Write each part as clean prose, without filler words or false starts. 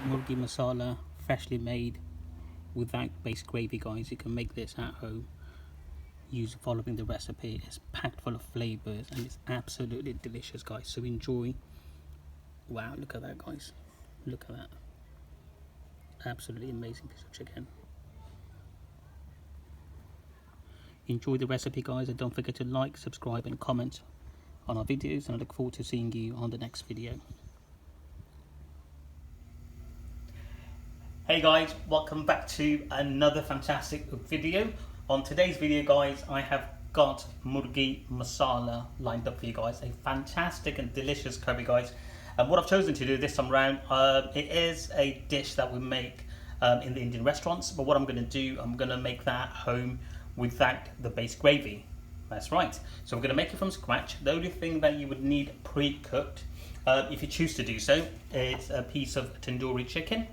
Murghi Masala, freshly made, without base gravy, guys. You can make this at home following the recipe. It's packed full of flavors and it's absolutely delicious, guys. So enjoy. Wow, look at that, guys. Look at that. Absolutely amazing piece of chicken. Enjoy the recipe, guys, and don't forget to like, subscribe and comment on our videos, and I look forward to seeing you on the next video. Hey guys, welcome back to another fantastic video. On today's video, guys, I have got Murghi Masala lined up for you guys. A fantastic and delicious curry, guys. And what I've chosen to do this time around, it is a dish that we make in the Indian restaurants, but what I'm going to do, I'm going to make that at home without the base gravy. That's right. So we're going to make it from scratch. The only thing that you would need pre-cooked, if you choose to do so, is a piece of tandoori chicken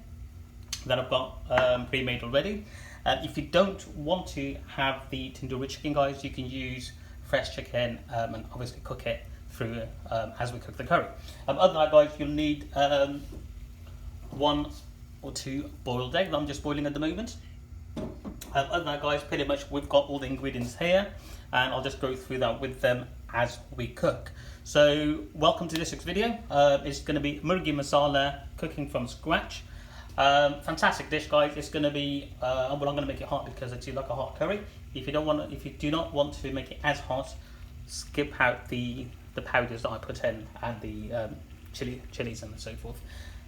that I've got pre-made already. If you don't want to have the tandoori chicken, guys, you can use fresh chicken and obviously cook it through as we cook the curry. Other than that, guys, you'll need 1 or 2 boiled eggs. I'm just boiling at the moment. Other than that, guys, pretty much we've got all the ingredients here, and I'll just go through that with them as we cook. So welcome to this week's video. It's going to be Murghi Masala, cooking from scratch. Fantastic dish, guys. It's going to be well, I'm going to make it hot because I do like a hot curry. If you do not want to make it as hot, skip out the powders that I put in and the chilies and so forth.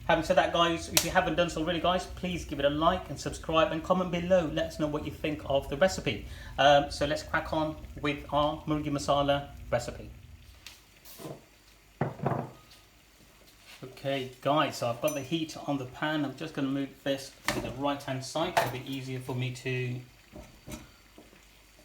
Having said that, guys, if you haven't done so already, guys, please give it a like and subscribe and comment below. Let us know what you think of the recipe. So let's crack on with our Murghi Masala recipe. Okay, guys, so I've got the heat on the pan. I'm just going to move this to the right hand side. It'll be easier for me to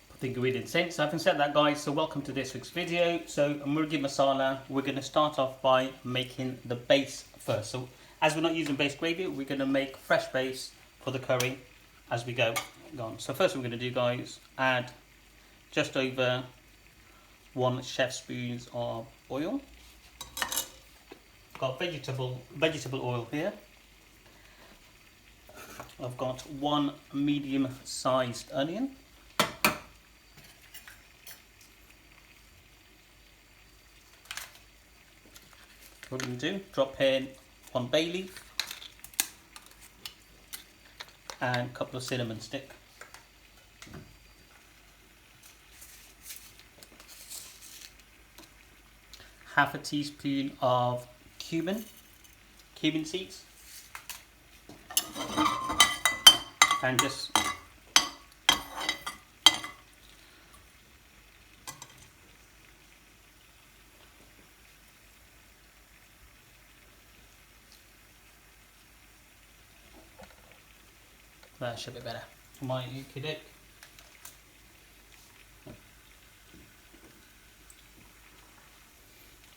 put the ingredients in. So having said that, guys, so welcome to this week's video. So Murghi Masala, we're going to start off by making the base first. So as we're not using base gravy, we're going to make fresh base for the curry as we go on. So first we're going to do, guys, add just over 1 chef spoon of oil. Got vegetable oil here. I've got 1 medium-sized onion. What we're going to do, drop in 1 bay leaf and a couple of cinnamon stick. Half a teaspoon of cumin seeds, and just that should be better. My ukidek.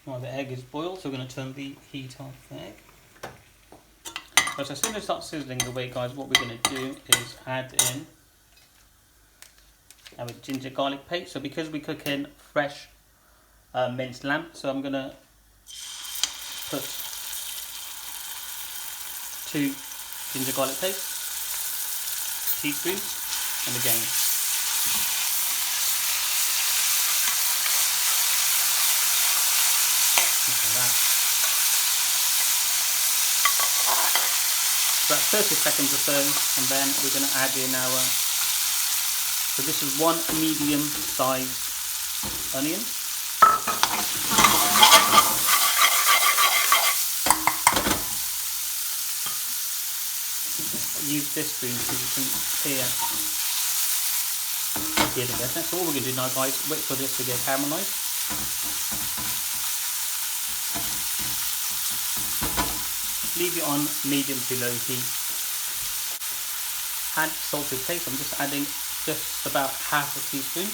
Well, the egg is boiled, so we're going to turn the heat off the egg. So as soon as it starts sizzling away, guys, what we're going to do is add in our ginger garlic paste. So because we cook in fresh minced lamb, so I'm going to put 2 ginger garlic paste, teaspoons, and again about 30 seconds or so, and then we're going to add in our, so this is 1 medium sized onion. Use this spoon so you can hear the better. So what we're going to do now, guys, wait for this to get caramelized. Leave it on medium to low heat. Add salt to taste. I'm just adding just about half a teaspoon.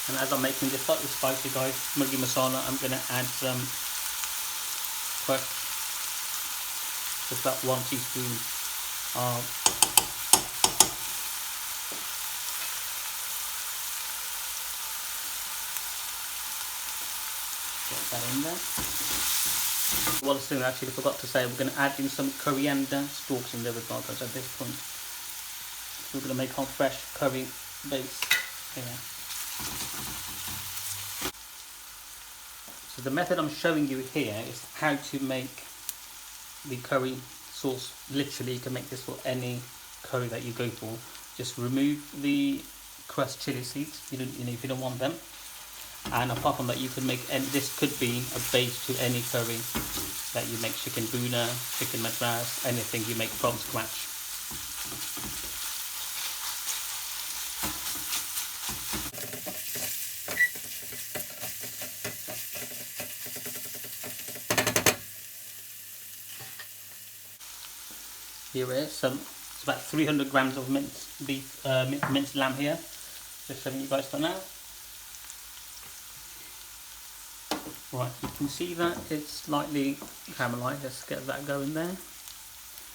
And as I'm making this slightly spicy, guys, Murghi Masala, I'm going to add some fresh, just about 1 teaspoon of get that in there. What I actually forgot to say, we're going to add in some coriander stalks in there as well, guys, at this point. So we're going to make our fresh curry base here. So the method I'm showing you here is how to make the curry sauce. Literally, you can make this for any curry that you go for. Just remove the crushed chili seeds, if you don't want them. And apart from that, you can make, and this could be a base to any curry that you make, chicken boona, chicken madras, anything you make from scratch. Here is some, it's about 300 grams of minced lamb here. Just showing you guys for now. Right, you can see that it's slightly caramelized. Let's get that going there.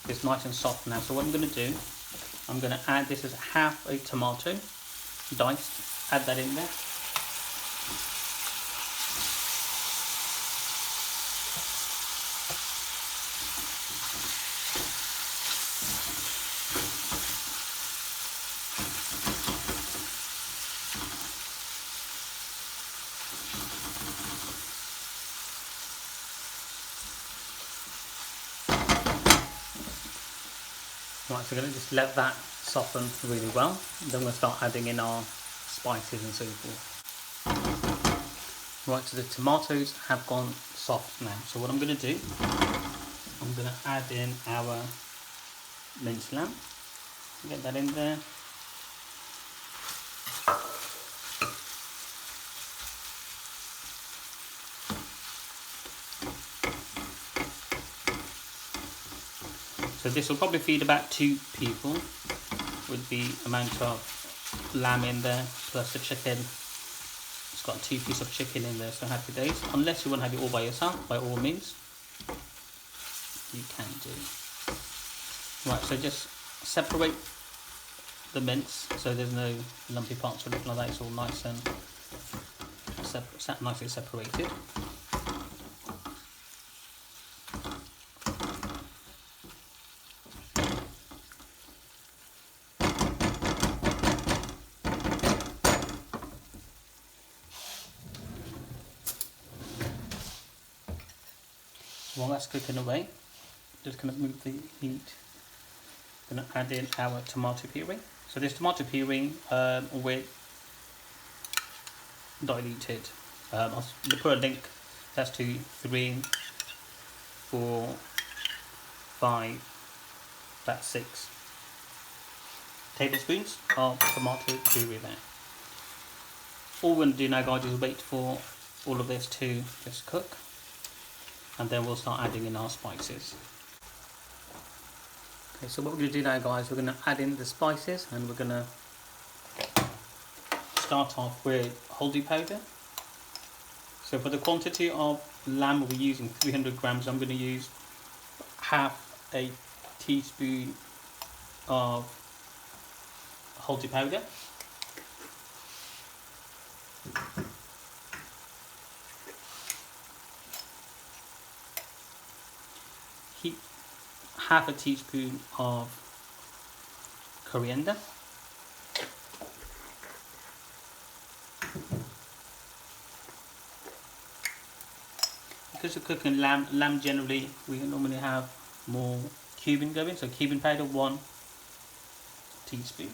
It's nice and soft now. So what I'm going to do, I'm going to add, this is half a tomato, diced, add that in there. Right, so we're going to just let that soften really well. Then we'll start adding in our spices and so forth. Right, so the tomatoes have gone soft now. So what I'm going to do, I'm going to add in our minced lamb. Get that in there. So this will probably feed about 2 people with the amount of lamb in there, plus the chicken. It's got 2 pieces of chicken in there, so happy days. Unless you want to have it all by yourself, by all means, you can do. Right, so just separate the mince so there's no lumpy parts or anything like that. It's all nice and nicely separated. While that's cooking away, just going to move the heat. Going to add in our tomato puree. So this tomato puree with diluted. I'll put a link. That's to 3, 4, 5, that's 6 tablespoons of tomato puree there. All we're going to do now, guys, is wait for all of this to just cook. And then we'll start adding in our spices. Okay, so what we're going to do now, guys, we're going to add in the spices, and we're going to start off with haldi powder. So for the quantity of lamb we're using, 300 grams, I'm going to use half a teaspoon of haldi powder. Heat half a teaspoon of coriander. Because we're cooking lamb generally, we normally have more cumin going, so cumin powder 1 teaspoon.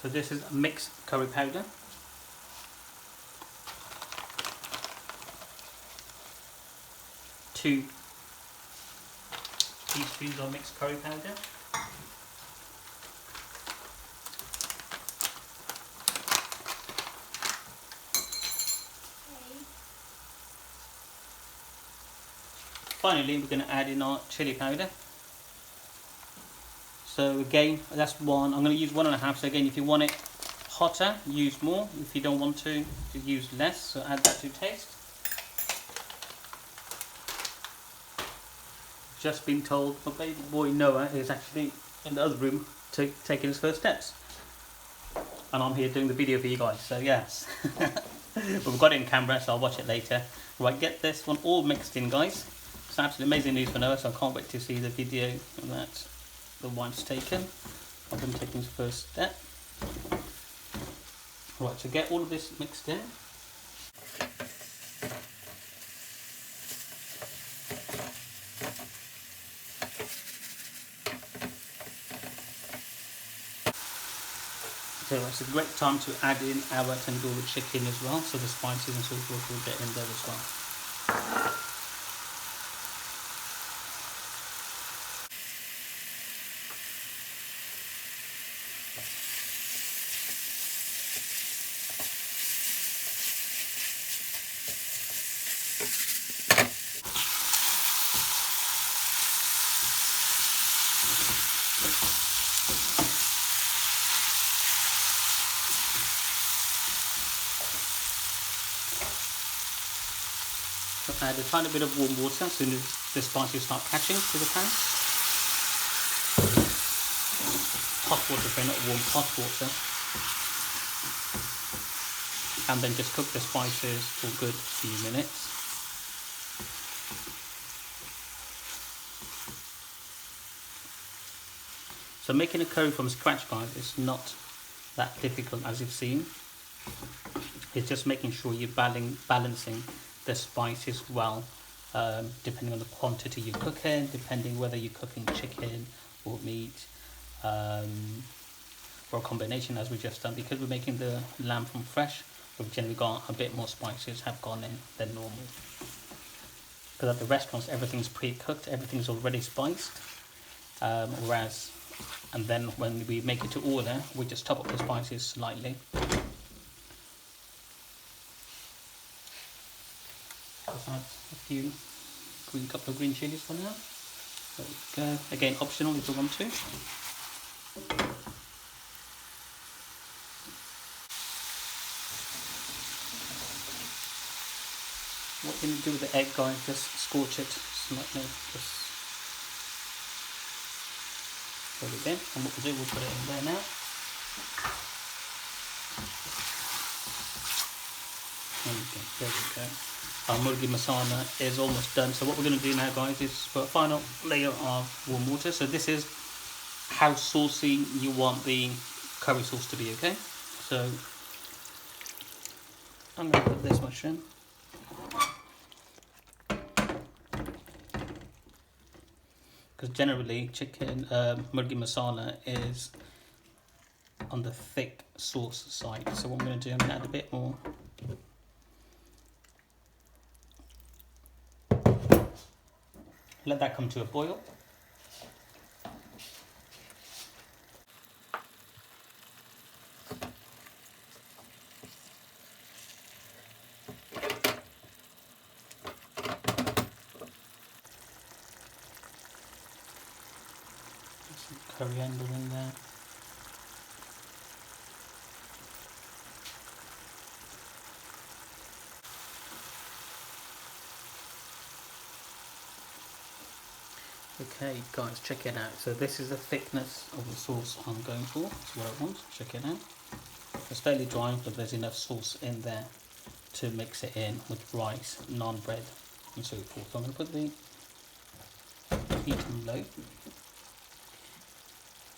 So this is mixed curry powder. Two teaspoons of mixed curry powder. finally we're going to add in our chili powder. So again, that's one. I'm going to use 1.5. So again, if you want it hotter, use more. If you don't want to use less. So add that to taste. Just been told my baby boy Noah is actually in the other room taking his first steps, and I'm here doing the video for you guys. So yes, but we've got it in camera, so I'll watch it later. Right, get this one all mixed in, guys. It's absolutely amazing news for Noah, so I can't wait to see the video that the wife's taken of him taking his first step. Right, so get all of this mixed in. So it's a great time to add in our tandoori chicken as well, so the spices and so forth will get in there as well. So add a tiny bit of warm water as soon as the spices start catching to the pan. Hot water, sorry, not warm, hot water. And then just cook the spices for a good few minutes. So making a curry from scratch, guys, is not that difficult as you've seen. It's just making sure you're balancing the spices well, depending on the quantity you're cooking, depending whether you're cooking chicken or meat, or a combination as we just done. Because we're making the lamb from fresh, we've generally got a bit more spices have gone in than normal. Because at the restaurants everything's pre-cooked, everything's already spiced, and then when we make it to order, we just top up the spices slightly. Just add a couple of green chilies for now. There we go. Again, optional if you want to. What you're going to do with the egg, guys, just scorch it slightly. Just put it in, and what we'll do, we'll put it in there now. There we go. Our Murghi Masala is almost done. So what we're going to do now, guys, is put a final layer of warm water. So this is how saucy you want the curry sauce to be, okay? So I'm going to put this much in. Because generally chicken Murghi Masala is on the thick sauce side. So what I'm going to do, I'm going to add a bit more. Let that come to a boil. Some coriander in there. Okay guys, check it out. So this is the thickness of the sauce I'm going for. That's what I want. Check it out. It's fairly dry, but there's enough sauce in there to mix it in with rice, naan bread and so forth. So I'm going to put the heat on low.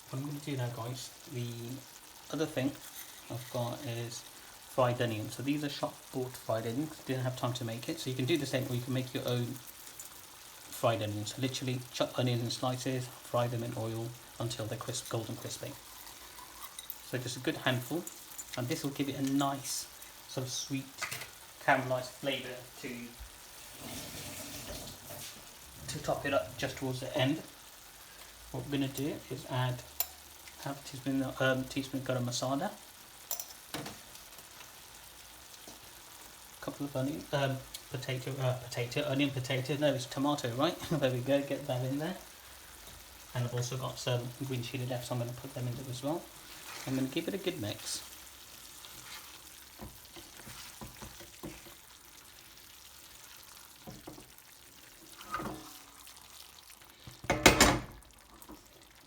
What I'm going to do now, guys, the other thing I've got is fried onions. So these are shop bought fried onions. Didn't have time to make it, so you can do the same, or you can make your own fried onions. So literally chop onions in slices, fry them in oil until they're crisp, golden crispy. So just a good handful, and this will give it a nice sort of sweet caramelized flavour to top it up just towards the end. What we're going to do is add half a teaspoon garam masala, a couple of onions, onion potato, no, it's tomato, right? There we go, get that in there. And I've also got some green chilli left, so I'm going to put them in there as well. I'm going to give it a good mix.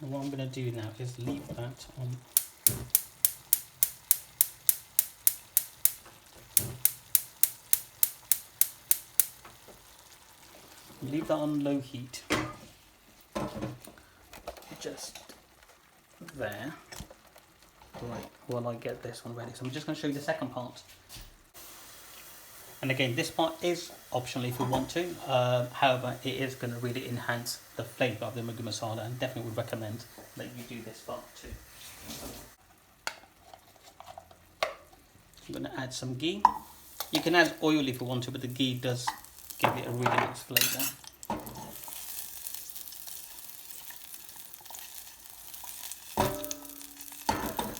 And what I'm going to do now is leave that on. Leave that on low heat. Just there. Right, while I get this one ready. So I'm just going to show you the second part. And again, this part is optional if you want to. However, it is going to really enhance the flavour of the Murghi Masala, and definitely would recommend that you do this part too. I'm going to add some ghee. You can add oil if you want to, but the ghee does give it a really nice flavour.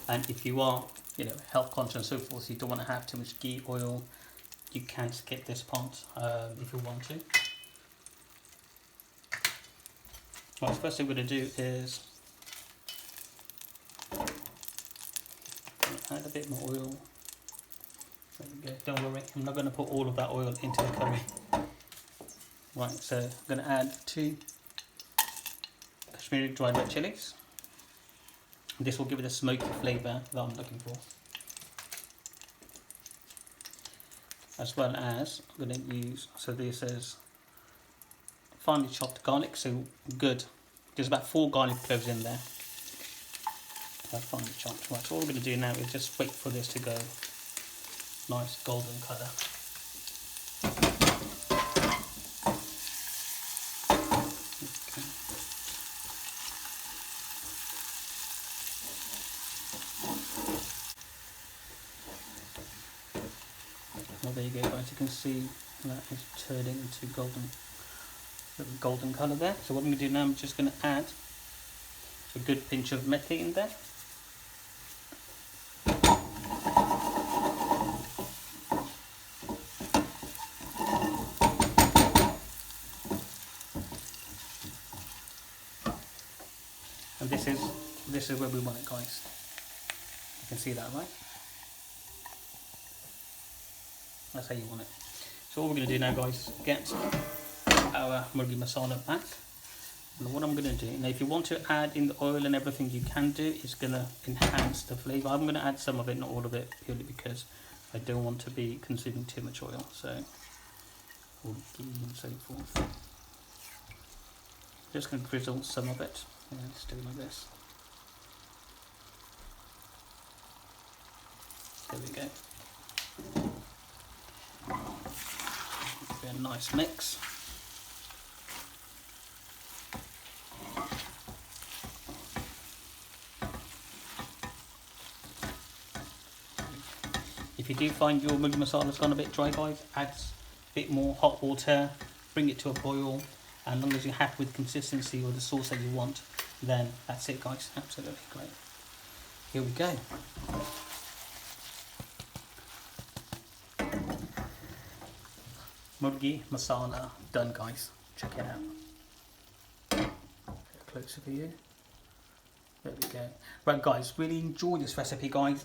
And if you are, health conscious and so forth, you don't want to have too much ghee, oil, you can skip this part if you want to. Right, first thing we're going to do is add a bit more oil. There we go. Don't worry, I'm not going to put all of that oil into the curry. Right, so I'm going to add 2 Kashmiri dried red chilies. This will give it a smoky flavour that I'm looking for. As well as I'm going to use, so this is finely chopped garlic, so good. There's about 4 garlic cloves in there. Finely chopped. Right, so all we're going to do now is just wait for this to go nice golden colour. Well, there you go, guys. You can see that is turning into golden colour there. So what I'm going to do now, I'm just going to add a good pinch of methi in there. And this is where we want it, guys. You can see that, right? That's how you want it. So what we're going to do now, guys, get our Murghi Masala back. And what I'm going to do, now if you want to add in the oil and everything, you can do. It's going to enhance the flavour. I'm going to add some of it, not all of it, purely because I don't want to be consuming too much oil. So, or ghee and so forth. Just going to drizzle some of it. Yeah, let's do it like this. There we go. A nice mix. If you do find your Murghi Masala has gone a bit dry, guys, add a bit more hot water, bring it to a boil, and as long as you're happy with the consistency or the sauce that you want, then that's it, guys. Absolutely great. Here we go. Murghi Masala done, guys. Check it out. Closer for you. There we go. Right, guys, really enjoy this recipe, guys.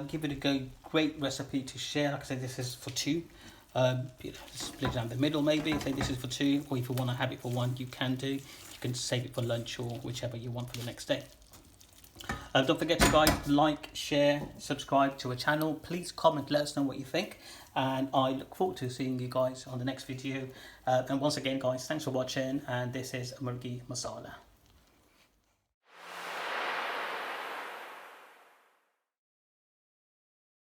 Give it a go. Great recipe to share. Like I said, this is for 2. Split it down the middle, maybe. Say this is for 2, or if you want to have it for 1, you can do. You can save it for lunch or whichever you want for the next day. Don't forget to, guys, like, share, subscribe to our channel. Please comment, let us know what you think. And I look forward to seeing you guys on the next video. And once again, guys, thanks for watching. And this is Murghi Masala.